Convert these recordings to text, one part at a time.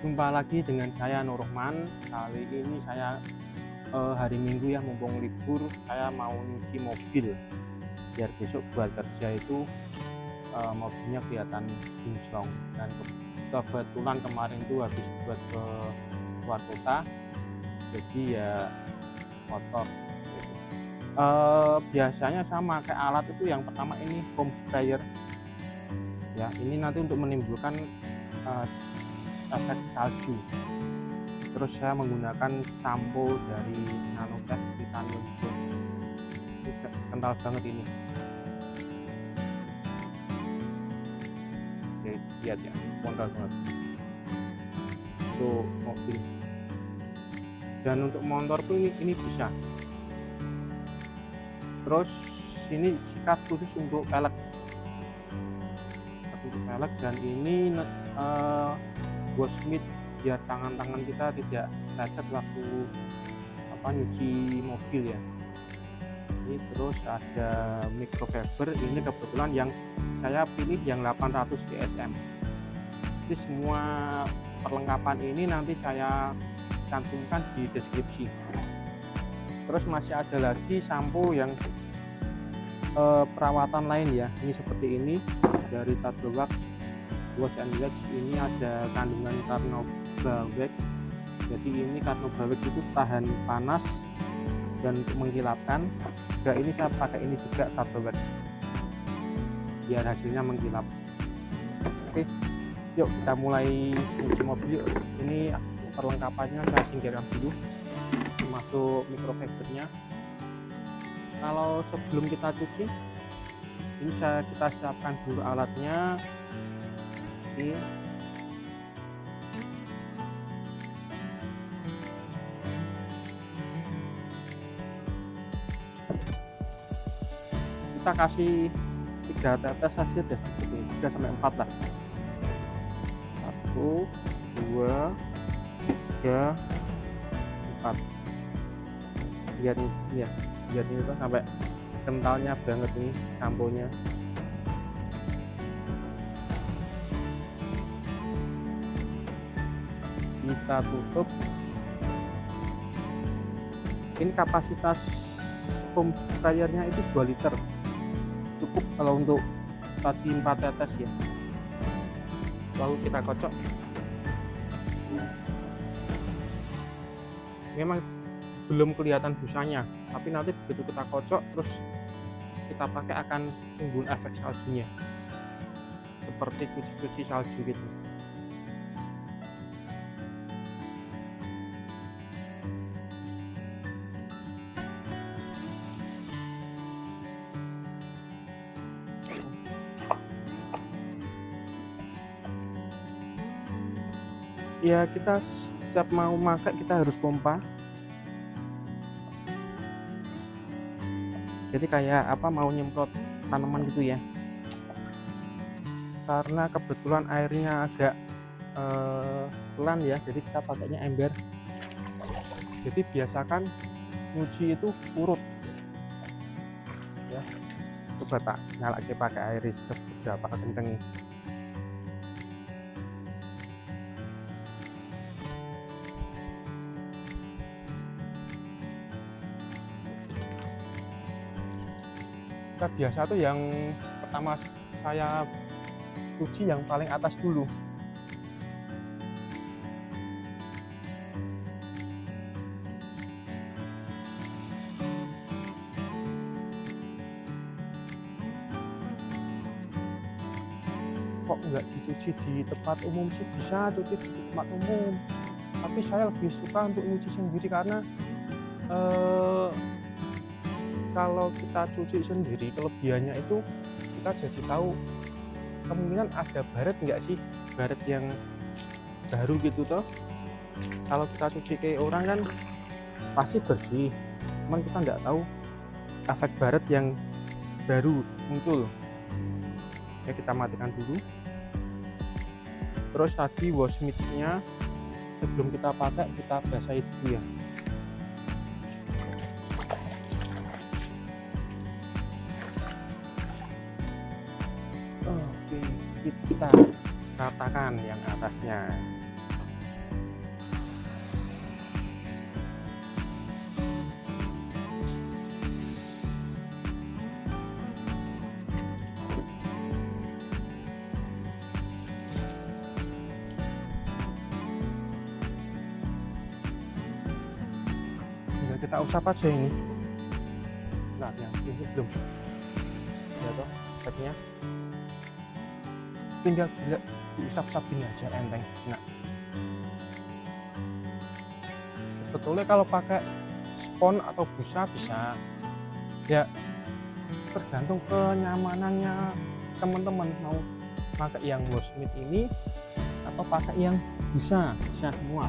Jumpa lagi dengan saya Nurrohman. Kali ini saya hari Minggu ya, mumpung libur, saya mau nyuci mobil biar besok buat kerja itu mobilnya kelihatan kinclong. Dan kebetulan kemarin itu habis buat ke luar kota, jadi ya kotor. Biasanya sama kayak alat itu, yang pertama ini foam sprayer ya, ini nanti untuk menimbulkan efek salju. Terus saya menggunakan sampo dari Nanotech Titanium Gold, ini kental banget ini. Oke, lihat ya, kental banget untuk mobil. Dan untuk motor pun ini bisa. Terus ini sikat khusus untuk pelek, dan ini Bosmith biar tangan-tangan kita tidak lecet waktu nyuci mobil ya. Ini terus ada microfiber, ini kebetulan yang saya pilih yang 800 GSM. Jadi semua perlengkapan ini nanti saya cantumkan di deskripsi. Terus masih ada lagi sampo yang perawatan lain ya, ini seperti ini dari Turbowax Wash and Wax. Ini ada kandungan Carnauba Wax. Jadi ini Carnauba Wax itu tahan panas dan untuk mengkilapkan. Juga ini saya pakai ini juga Turbowax biar hasilnya mengkilap. Oke, yuk kita mulai cuci mobil yuk. Ini perlengkapannya saya singkirkan dulu, termasuk microfibernya. Kalau sebelum kita cuci, ini kita siapkan dulu alatnya. Oke. Kita kasih 3 tetes saja deh, cukup 3 sampai 4 lah. 1, 2, 3, 4. Lihat nih ya, lihat ini tuh sampai kentalnya banget ini samponya. Kita tutup. Ini kapasitas foam sprayernya itu 2 liter, cukup kalau untuk tadi 4 tetes ya. Lalu kita kocok. Memang belum kelihatan busanya, tapi nanti begitu kita kocok terus kita pakai akan timbul efek saljunya, seperti cuci-cuci salju gitu. Ya, kita setiap mau pakai kita harus pompa. Jadi kayak mau nyemprot tanaman gitu ya. Karena kebetulan airnya agak pelan ya, jadi kita pakainya ember. Jadi biasakan nyuci itu urut ya. Coba tak nyalakan pakai air seberapa kenceng. Kita biasa tuh yang pertama saya cuci yang paling atas dulu. Kok nggak dicuci di tempat umum sih? Bisa cuci di tempat umum, tapi saya lebih suka untuk nyuci sendiri karena kalau kita cuci sendiri kelebihannya itu kita jadi tahu kemungkinan ada baret nggak sih, baret yang baru gitu toh. Kalau kita cuci kayak orang kan pasti bersih, cuman kita nggak tahu efek baret yang baru muncul ya. Kita matikan dulu. Terus tadi wash mixnya sebelum kita pakai kita basahi dulu ya. Oke, kita ratakan yang atasnya. tinggal kita usap aja ini. Nah yang ini belum ya toh cepnya, tinggal diusap-usap gini aja enteng. Nah sebetulnya kalau pakai spons atau busa bisa ya, tergantung kenyamanannya teman-teman mau pakai yang Warsmith ini atau pakai yang busa, bisa semua.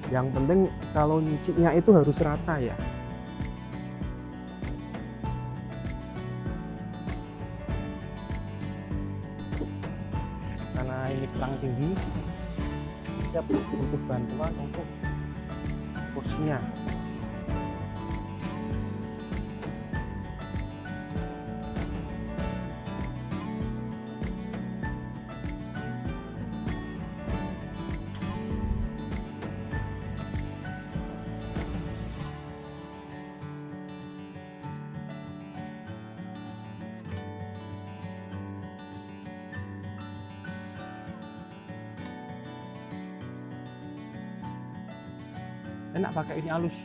Yang penting kalau nyucinya itu harus rata ya. Karena ini kurang tinggi, saya butuh bantuan untuk kursinya. Enak pakai ini halus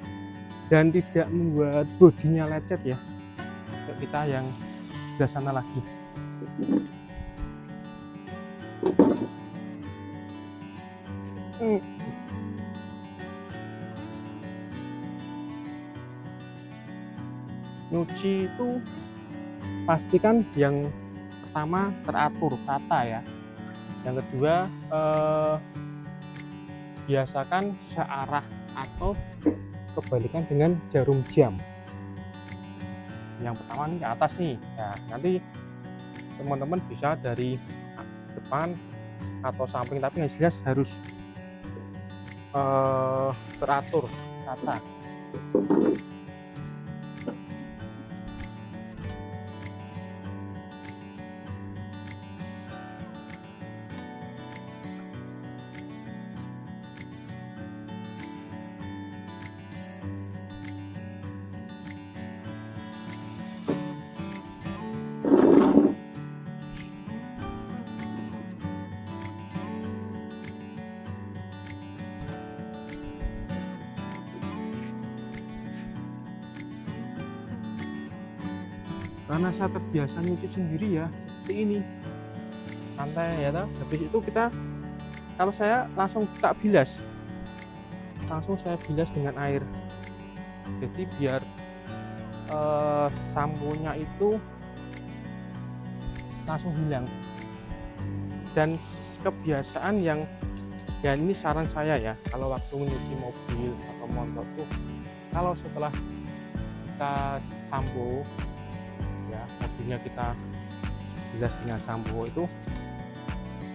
dan tidak membuat bodinya lecet ya, kayak kita yang sebelah sana lagi. Nyuci itu pastikan yang pertama teratur tata ya, yang kedua biasakan searah atau kebalikan dengan jarum jam. Yang pertama nih ke atas nih ya, nanti teman-teman bisa dari depan atau samping, tapi yang jelas harus teratur tata. Karena saya terbiasa nyuci sendiri ya, seperti ini santai ya toh. Habis itu kita, kalau saya langsung tak bilas, langsung saya bilas dengan air, jadi biar samponya itu langsung hilang. Dan kebiasaan yang ya ini saran saya ya, kalau waktu nyuci mobil atau motor tuh, kalau setelah kita sampo ya, mobilnya kita bilas dengan sampo itu,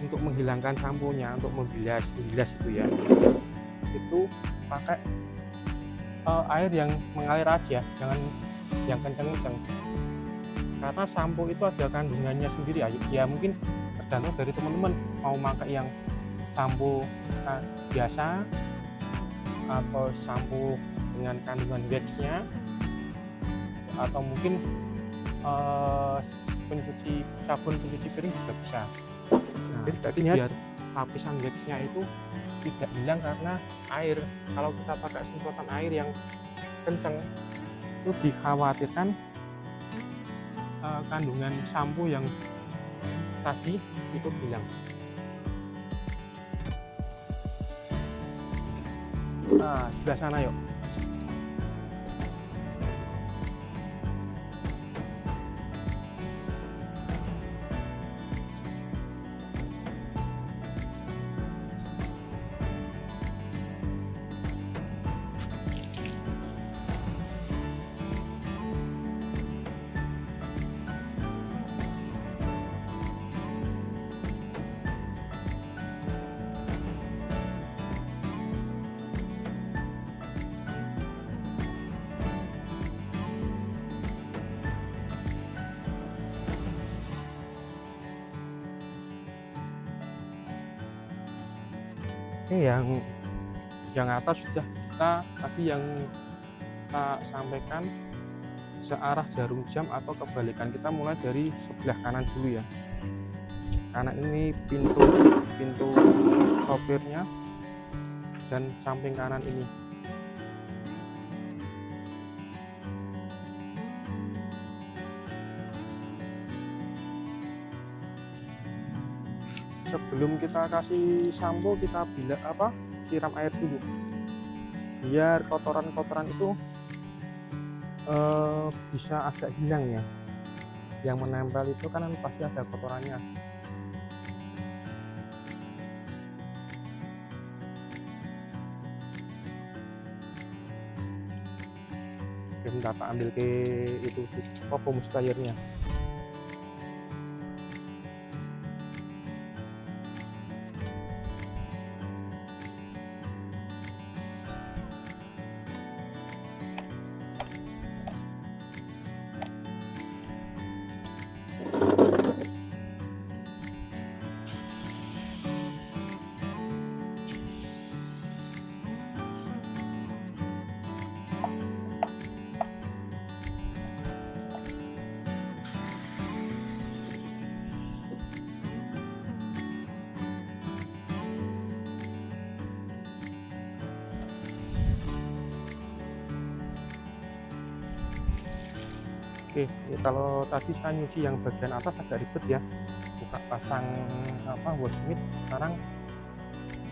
untuk menghilangkan samponya, untuk membilas itu ya, itu pakai air yang mengalir aja, jangan yang kenceng-kenceng, karena sampo itu ada kandungannya sendiri ya. Mungkin tergantung dari teman-teman mau pakai yang sampo biasa atau sampo dengan kandungan waxnya, atau mungkin sabun pencuci piring juga bisa. Nah, jadi biar lapisan waxnya itu tidak hilang karena air. Kalau kita pakai semprotan air yang kencang, itu dikhawatirkan kandungan sampo yang tadi itu hilang. Nah, sebelah sana yuk. Oke, yang atas sudah kita tadi yang kita sampaikan searah jarum jam atau kebalikan. Kita mulai dari sebelah kanan dulu ya, karena ini pintu sopirnya dan samping kanan ini. Sebelum kita kasih sampo, kita siram air dulu biar kotoran-kotoran itu bisa agak hilang ya. Yang menempel itu kan pasti ada kotorannya. Oke, kita ambil ke itu foam sprayer-nya. Oke, ya, kalau tadi saya nyuci yang bagian atas agak ribet ya, buka pasang wash mitt. Sekarang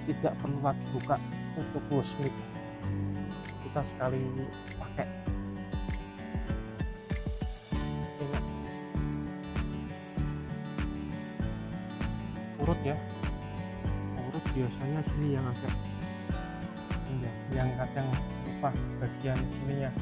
tidak perlu lagi buka untuk wash mitt, kita sekali pakai. Enak, urut ya, urut biasanya sini yang agak yang kadang lupa bagian sininya.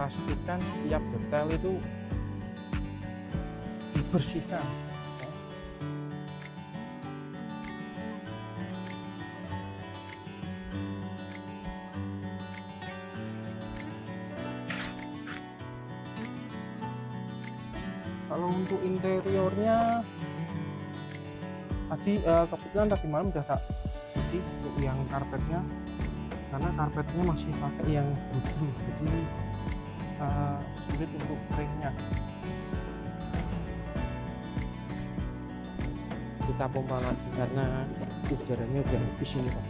Pastikan setiap detail itu dibersihkan. Kalau untuk interiornya tadi kebetulan tadi malam udah tak cuci untuk yang karpetnya, karena karpetnya masih pakai yang bulu, jadi sulit untuk keringnya. Kita pompa lagi karena udaranya udah habis ini Pak.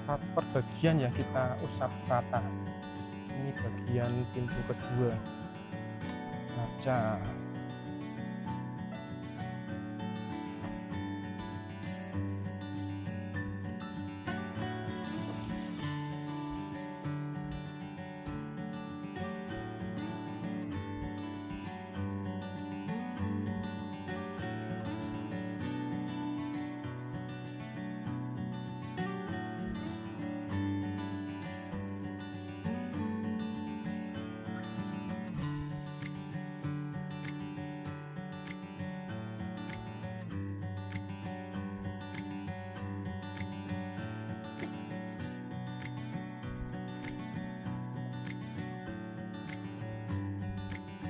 Per bagian ya kita usap rata. Ini bagian pintu kedua kaca.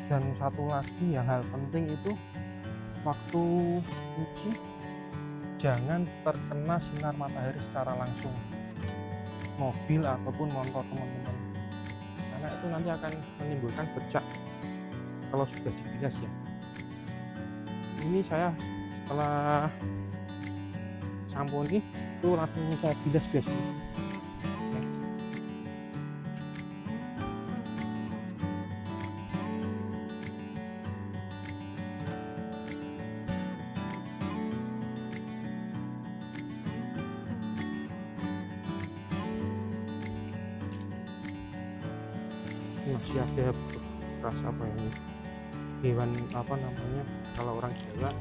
Dan satu lagi yang hal penting itu waktu cuci jangan terkena sinar matahari secara langsung mobil ataupun motor teman-teman, karena itu nanti akan menimbulkan bercak kalau sudah dibilas ya. Ini saya setelah sampo ini itu langsung saya bilas biasanya. Masih ada rasa apa ini hewan apa namanya kalau orang Jawa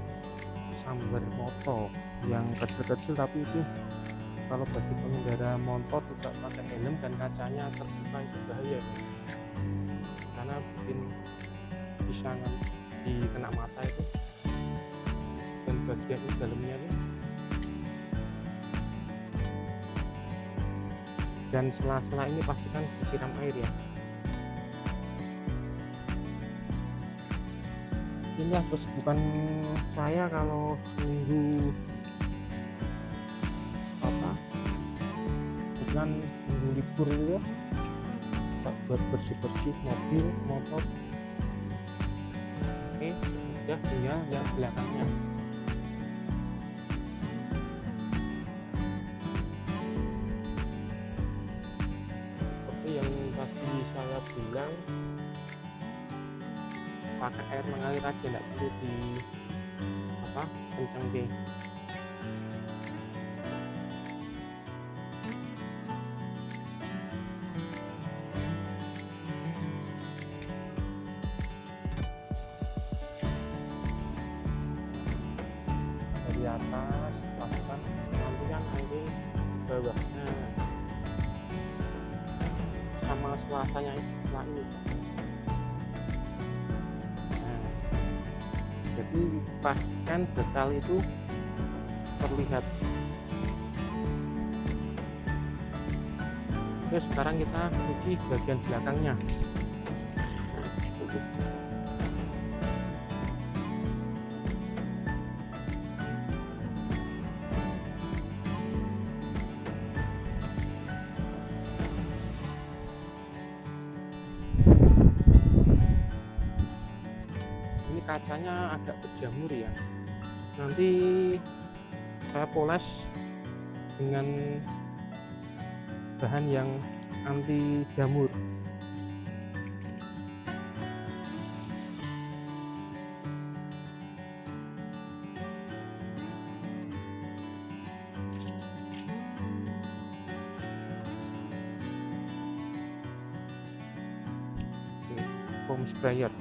sambar moto. yang kecil-kecil, tapi itu kalau bagi pengendara motor tidak pakai helm dan kacanya terbuka itu bahaya, karena bikin bisa dikena mata itu, dan bagian di dalamnya itu. Dan sela-sela ini pastikan disiram air ya. Inilah kesibukan saya kalau seminggu bukan minggu libur itu ya, buat bersih-bersih mobil, motor. Oke, udah tinggal yang belakangnya. Seperti yang tadi saya bilang, pakai air mengalir aja, tidak perlu di kencang deh. Dari atas lakukan pengambilan air bawahnya sama suasanya setelah ini. Jadi pastikan detail itu terlihat. Oke, sekarang kita cuci bagian belakangnya. Ini kacanya agak berjamur ya, nanti saya poles dengan bahan yang anti jamur. Foam sprayer.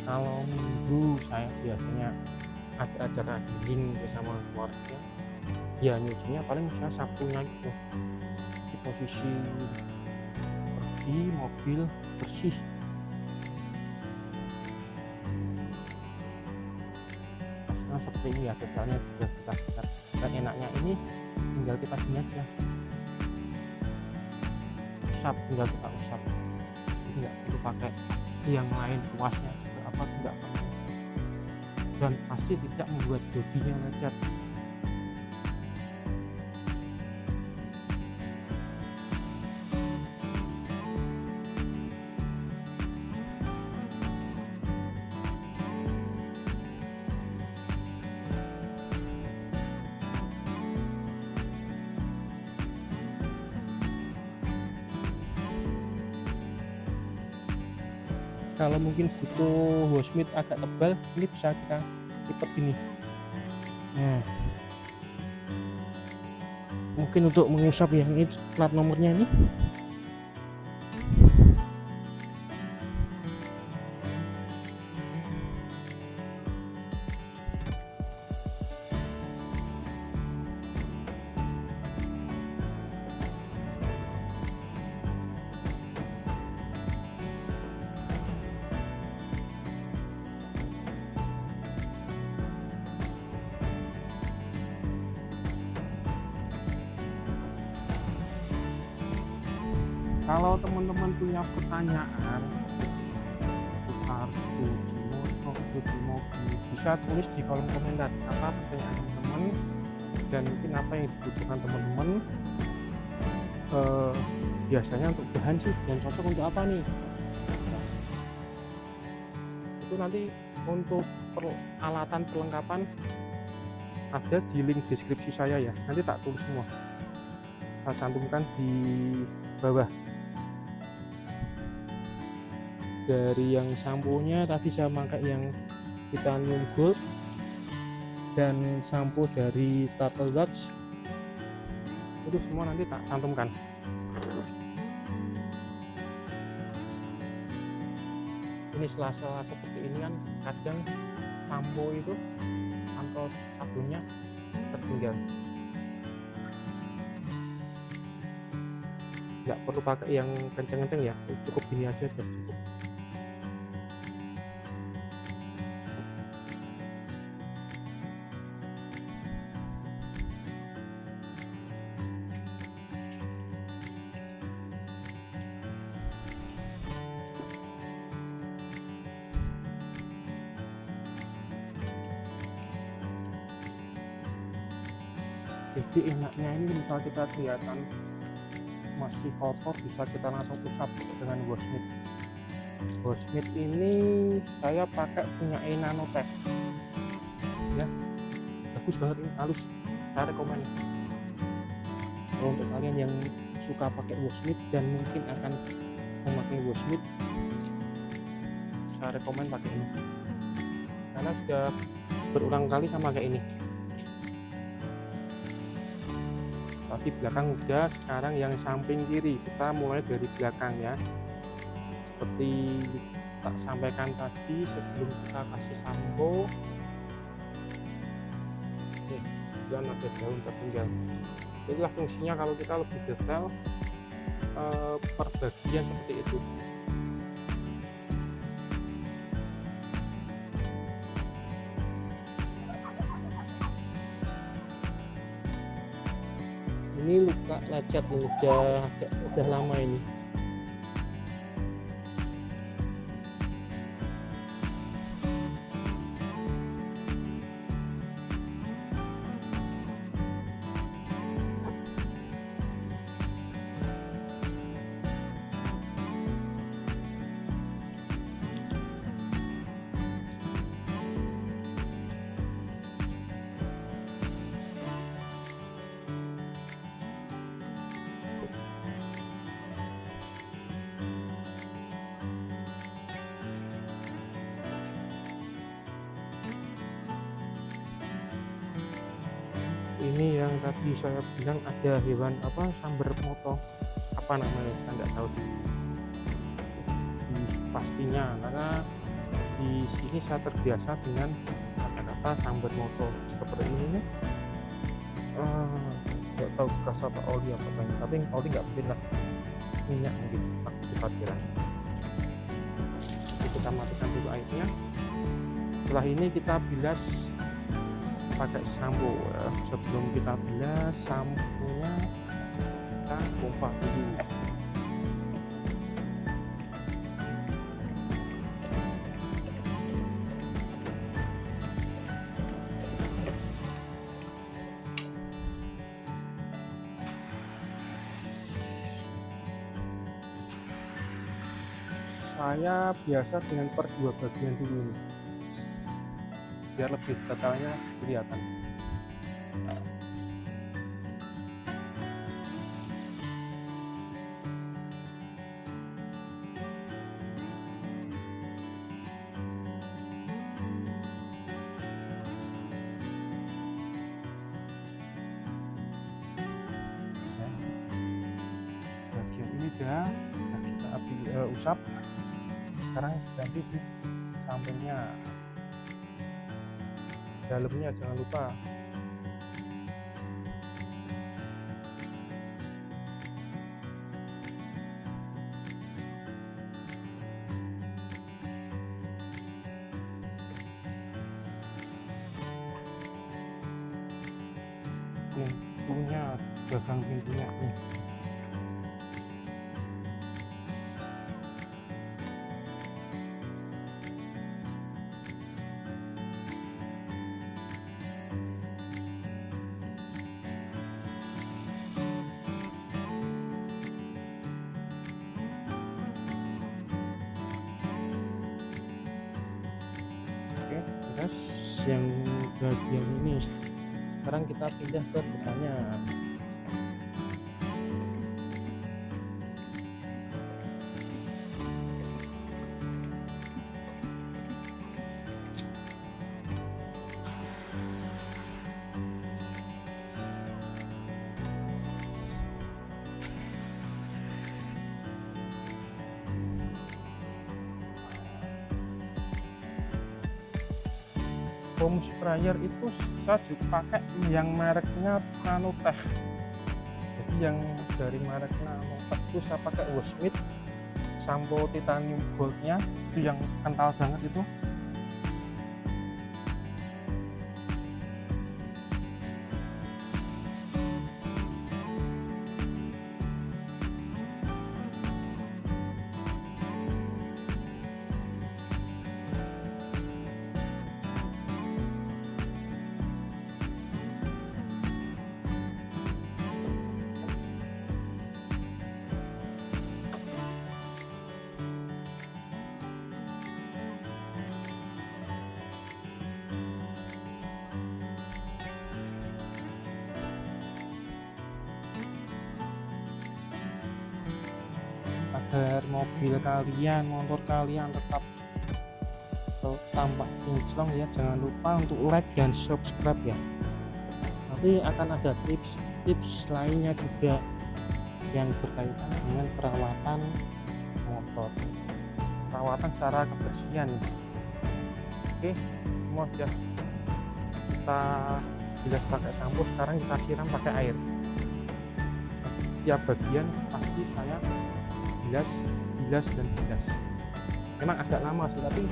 Kalau minggu saya biasanya ada acara healing bersama keluarga, ya nyucinya paling saya Sabtunya gitu, di posisi pergi mobil bersih. Pastinya seperti ini ya, detailnya juga kita sikat. Dan enaknya ini tinggal kita gini aja, usap, tinggal kita usap, nggak perlu pakai yang lain, kuasnya juga apa tidak perlu, dan pasti tidak membuat bodinya lecet. Kalau mungkin butuh housemate agak tebal, ini bisa kita lipat gini. Nah, mungkin untuk mengusap yang ini plat nomornya ini. Kalau teman-teman punya pertanyaan seputar cuci motor, cuci mobil, bisa tulis di kolom komentar apa pertanyaan teman-teman dan mungkin apa yang dibutuhkan teman-teman. Biasanya untuk bahan sih yang cocok untuk apa nih, itu nanti untuk peralatan perlengkapan ada di link deskripsi saya ya, nanti tak tulis semua, saya cantumkan di bawah. Dari yang sampo-nya tadi saya pakai yang titanium gold dan sampo dari Turtle Wax, itu semua nanti tak cantumkan. Ini sela-sela seperti ini kan kadang sampo itu atau sabunnya tertinggal, nggak perlu pakai yang kenceng-kenceng ya, cukup gini aja udah cukup. Jadi enaknya ini misal kita kelihatan masih kotor bisa kita langsung usap dengan wash mitt. Wash mitt ini saya pakai punya Nanotech ya, bagus banget ini, halus, saya rekomen. Kalau untuk kalian yang suka pakai wash mitt dan mungkin akan memakai wash mitt, saya rekomen pakai ini karena sudah berulang kali sama kayak ini. Di belakang udah, sekarang yang samping kiri kita mulai dari belakang ya, seperti tak sampaikan tadi sebelum kita kasih sampo. Dan ada daun tertinggal, itulah fungsinya kalau kita lebih detail perbagian seperti itu. Ini luka lecet udah lama ini. Ini yang tadi saya bilang ada hewan apa, sambar moto apa namanya, saya nggak tahu pastinya karena di sini saya terbiasa dengan kata-kata sambar moto seperti ini. Nggak tahu bekas apa oli apa banyak, tapi oli nggak mungkin lah, minyak mungkin kita kira. Kita matikan dulu airnya. Setelah ini kita bilas pakai sampo ya. Sebelum kita bilas samponya kita pompa dulu. Saya biasa dengan per 2 bagian dulu nih, biar lebih detailnya kelihatan. Bagian ini udah kita usap. Sekarang ganti di sampingnya, dalamnya jangan lupa. Pintunya, gagang pintunya nih. Oke, terus yang bagian ini sekarang kita pindah ke depannya. Foam sprayer itu saya juga pakai yang mereknya Nanotech. Jadi yang dari merek Nanotech itu saya pakai Wosmith sampo titanium goldnya, itu yang kental banget itu. Agar mobil kalian, motor kalian tetap tampak kinclong ya, jangan lupa untuk like dan subscribe ya. Nanti akan ada tips lainnya juga yang berkaitan dengan perawatan motor, perawatan secara kebersihan. Oke, semua sudah kita bilas pakai sampo, sekarang kita siram pakai air. Tiap bagian pasti saya bilas dan bilas. Memang agak lama sih, tapi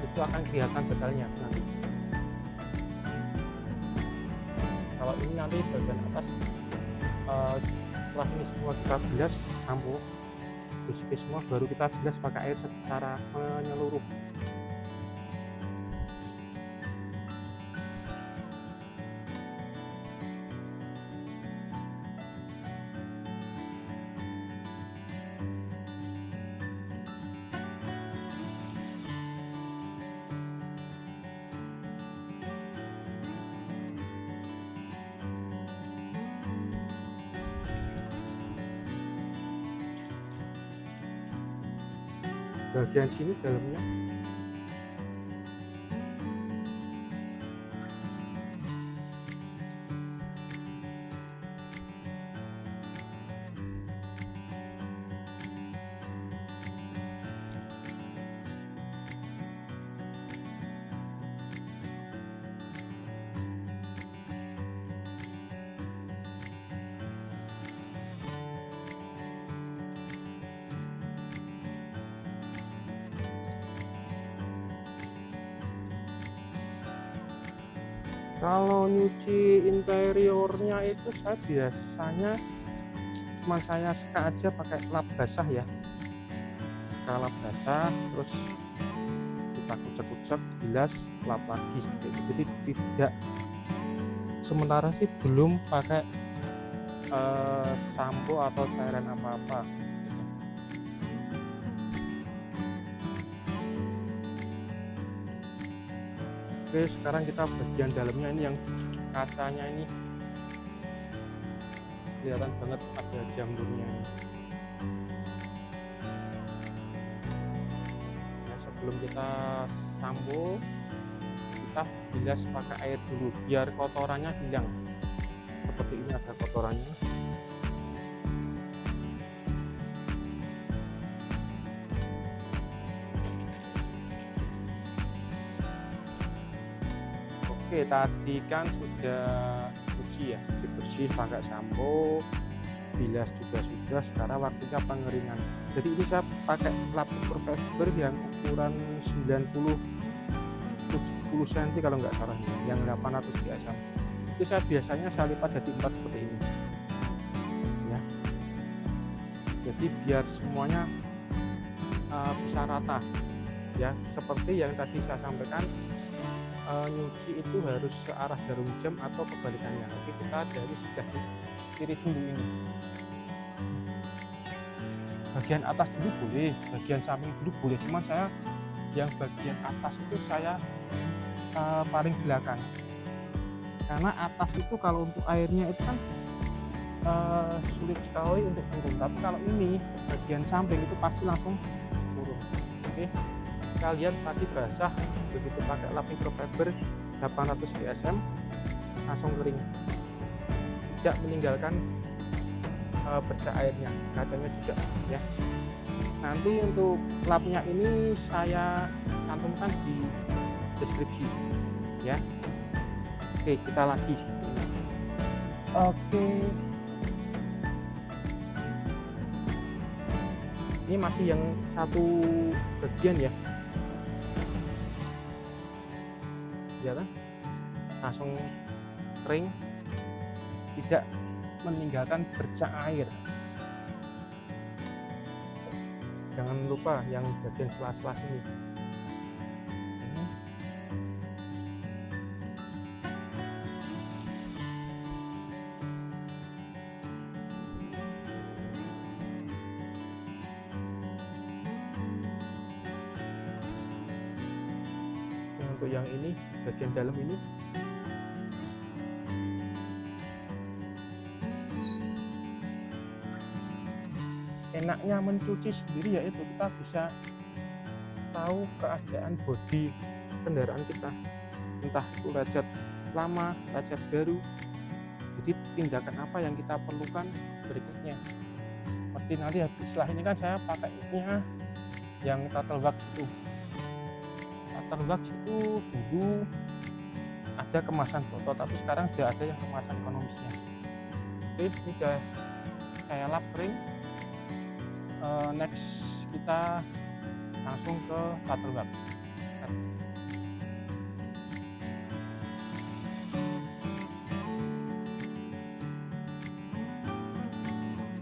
itu akan kelihatan detailnya nanti. Kalau ini nanti bagian atas, setelah ini semua kita bilas sampo bersih semua, baru kita bilas pakai air secara menyeluruh. Bagian sini dalamnya kalau nyuci interiornya itu saya biasanya saya seka aja pakai lap basah ya, seka lap basah, terus kita kucek-kucek, bilas, lap lagi seperti itu. Jadi tidak, sementara sih belum pakai sampo atau cairan apa-apa. Oke, sekarang kita bagian dalamnya ini, yang kacanya ini kelihatan banget ada jamurnya ini. Nah, sebelum kita sampo, kita bilas pakai air dulu biar kotorannya hilang. Seperti ini ada kotorannya. Oke, tadi kan sudah cuci ya, bersih pakai sampo, bilas juga sudah. Sekarang waktunya pengeringan. Jadi ini saya pakai lap superfiber yang ukuran 90-70 cm kalau nggak salah, yang 800 gsm. Itu saya biasanya saya lipat jadi 4 seperti ini ya. Jadi biar semuanya bisa rata ya, seperti yang tadi saya sampaikan. Nyuci itu harus searah jarum jam atau kebalikannya. Nanti kita dari sebelah kiri dulu ini. Bagian atas dulu boleh, bagian samping dulu boleh. Cuma saya yang bagian atas itu saya paling belakang, karena atas itu kalau untuk airnya itu kan sulit sekali untuk turun, tapi kalau ini bagian samping itu pasti langsung turun. Oke, kita lihat tadi basah, begitu pakai lap microfiber 800 DSM langsung kering, tidak meninggalkan bercak airnya, kacanya juga ya. Nanti untuk lapnya ini saya cantumkan di deskripsi ya. Oke, kita lagi. Oke, ini masih yang satu bagian ya, ya kan langsung kering, tidak meninggalkan bercak air. Jangan lupa yang bagian sela-sela sini. Untuk yang ini bagian dalam ini enaknya mencuci sendiri, yaitu kita bisa tahu keadaan bodi kendaraan kita, entah itu lecet lama, lecet baru. Jadi tindakan apa yang kita perlukan berikutnya. Seperti nanti setelah ini kan saya pakainya yang turtle wax itu. Turtle wax itu dulu ada kemasan botol, tapi sekarang sudah ada yang kemasan ekonomisnya. Oke, ini sudah saya lap kering. Next kita langsung ke turtle wax.